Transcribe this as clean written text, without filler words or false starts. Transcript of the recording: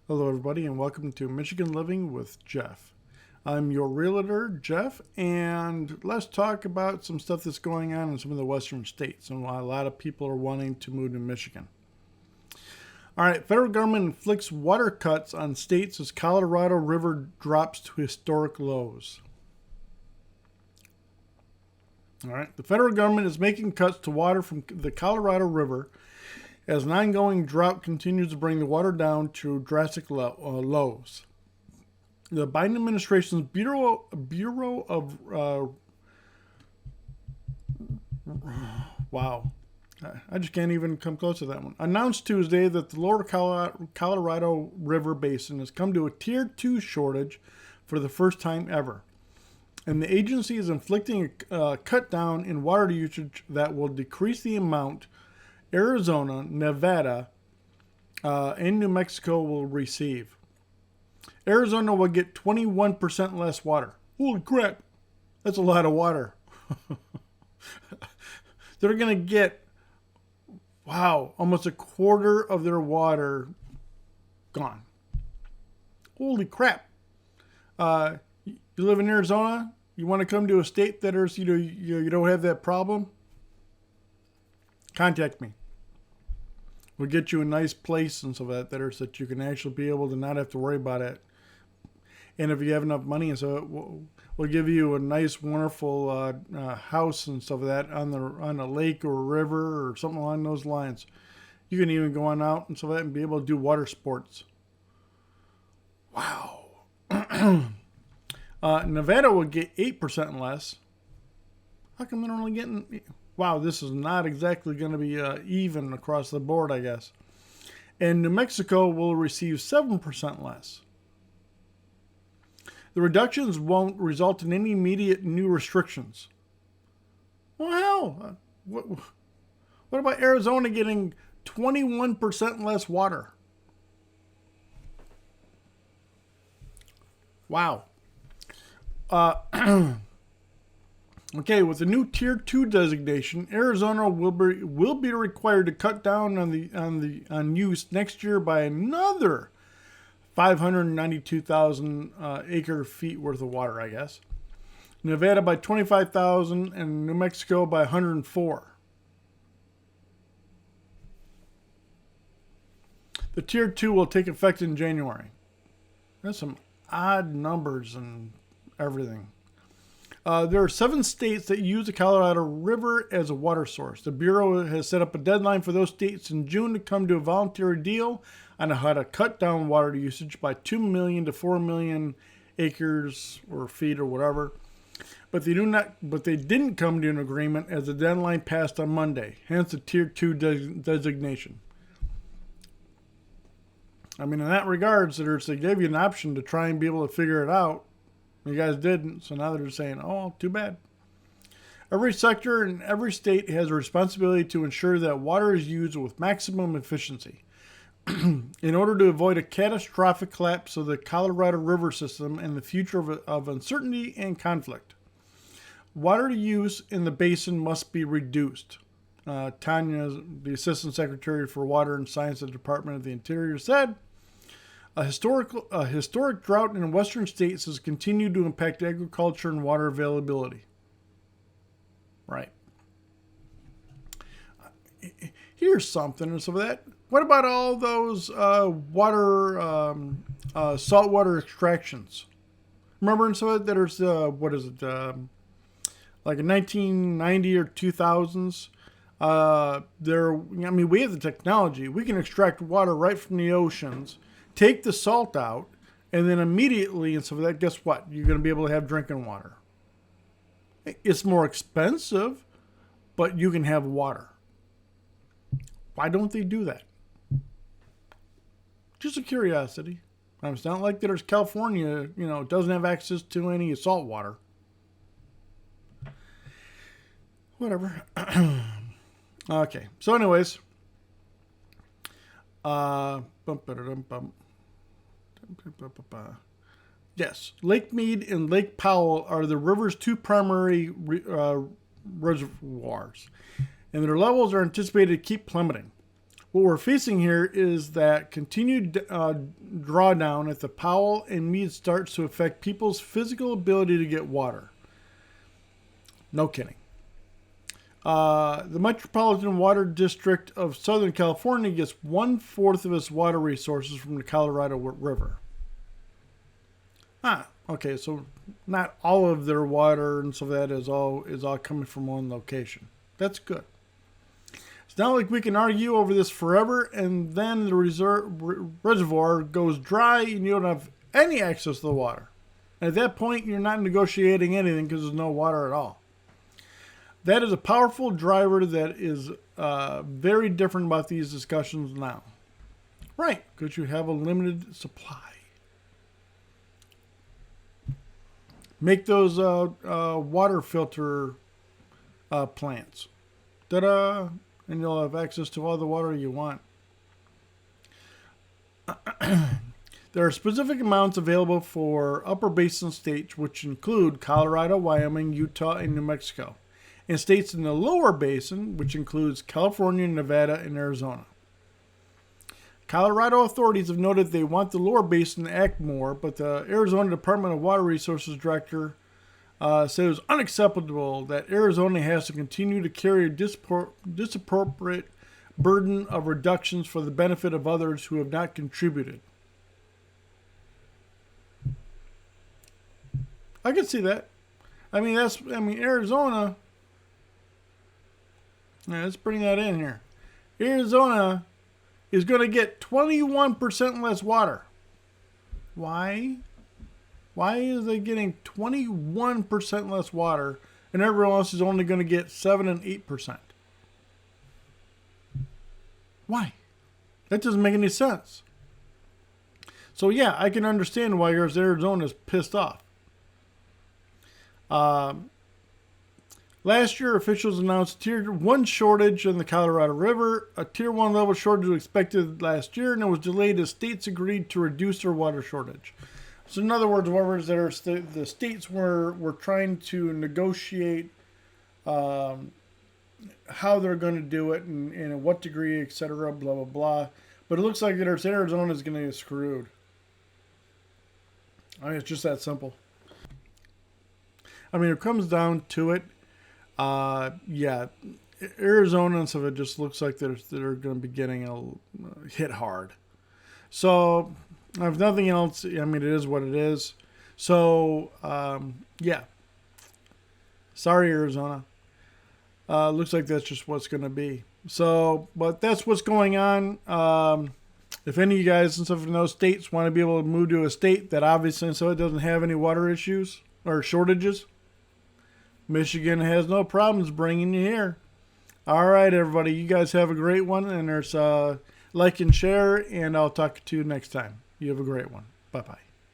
Hello, everybody, and welcome to Michigan Living with Jeff. I'm your realtor, Jeff, and let's talk about some stuff that's going on in some of the western states and why a lot of people are wanting to move to Michigan. All right, federal government inflicts water cuts on states as Colorado River drops to historic lows. All right, the federal government is making cuts to water from the Colorado River as an ongoing drought continues to bring the water down to drastic lows. The Biden administration's Bureau of wow, I just can't even come close to that one. Announced Tuesday that the lower Colorado River basin has come to a Tier 2 shortage for the first time ever. And the agency is inflicting a cut down in water usage that will decrease the amount Arizona, Nevada, and New Mexico will receive. Arizona will get 21% less water. Holy crap, that's a lot of water. They're going to get, almost a quarter of their water gone. Holy crap. You live in Arizona? You want to come to a state that is, you don't have that problem? Contact me. We'll get you a nice place and stuff like that so that you can actually be able to not have to worry about it. And if you have enough money, and so we'll give you a nice, wonderful house and stuff like that on a lake or a river or something along those lines. You can even go on out and stuff like that and be able to do water sports. Wow. Nevada will get 8% less. How come they're only getting... Wow, this is not exactly going to be even across the board, I guess. And New Mexico will receive 7% less. The reductions won't result in any immediate new restrictions. Well, hell, what about Arizona getting 21% less water? Wow. Okay, with the new Tier 2 designation, Arizona will be required to cut down on use next year by another 592,000 acre feet worth of water, I guess. Nevada by 25,000 and New Mexico by 104. The Tier 2 will take effect in January. That's some odd numbers and everything. There are 7 states that use the Colorado River as a water source. The Bureau has set up a deadline for those states in June to come to a voluntary deal on how to cut down water usage by 2 million to 4 million acres or feet or whatever. But they didn't come to an agreement as the deadline passed on Monday, hence the Tier 2 designation. I mean, in that regards, they gave you an option to try and be able to figure it out. You guys didn't, so now they're saying, oh, too bad. Every sector in every state has a responsibility to ensure that water is used with maximum efficiency. In order to avoid a catastrophic collapse of the Colorado River system and the future of uncertainty and conflict. Water use in the basin must be reduced. Tanya, the Assistant Secretary for Water and Science at the Department of the Interior, said, A historic drought in western states has continued to impact agriculture and water availability. Right. Here's something and some of that. What about all those saltwater extractions? Remember in some of that there's, like in 1990 or 2000s? We have the technology. We can extract water right from the oceans, take the salt out, and then immediately, and so that, guess what? You're going to be able to have drinking water. It's more expensive, but you can have water. Why don't they do that? Just a curiosity. It's not like there's California, doesn't have access to any salt water. Whatever. Okay. So anyways, yes, Lake Mead and Lake Powell are the river's 2 primary reservoirs, and their levels are anticipated to keep plummeting. What we're facing here is that continued drawdown at the Powell and Meade starts to affect people's physical ability to get water. No kidding. The Metropolitan Water District of Southern California gets 1/4 of its water resources from the Colorado River. Okay, so not all of their water and so that is all coming from one location. That's good. It's not like we can argue over this forever and then the reservoir goes dry and you don't have any access to the water. And at that point, you're not negotiating anything because there's no water at all. That is a powerful driver that is very different about these discussions now. Right, because you have a limited supply. Make those water filter plants. Ta-da! And you'll have access to all the water you want. There are specific amounts available for upper basin states, which include Colorado, Wyoming, Utah, and New Mexico, and states in the lower basin, which includes California, Nevada, and Arizona. Colorado authorities have noted they want the lower basin to act more, but the Arizona Department of Water Resources director said it was unacceptable that Arizona has to continue to carry a disappropriate burden of reductions for the benefit of others who have not contributed. I can see that. Arizona. Yeah, let's bring that in here. Arizona is going to get 21% less water. Why? Why is they getting 21% less water and everyone else is only going to get 7 and 8%? Why? That doesn't make any sense. So yeah, I can understand why Arizona is pissed off. Last year, officials announced Tier 1 shortage in the Colorado River. A Tier 1 level shortage was expected last year, and it was delayed as states agreed to reduce their water shortage. So in other words, the states were trying to negotiate how they're going to do it and in what degree, etc., blah, blah, blah. But it looks like that Arizona is going to get screwed. It's just that simple. It comes down to it. Yeah, Arizona and stuff, it just looks like they're going to be getting hit hard. So, if nothing else, it is what it is. So, yeah. Sorry, Arizona. Looks like that's just what's going to be. So, but that's what's going on. If any of you guys and stuff in those states want to be able to move to a state that obviously so it doesn't have any water issues or shortages, Michigan has no problems bringing you here. All right, everybody. You guys have a great one. And there's like and share. And I'll talk to you next time. You have a great one. Bye-bye.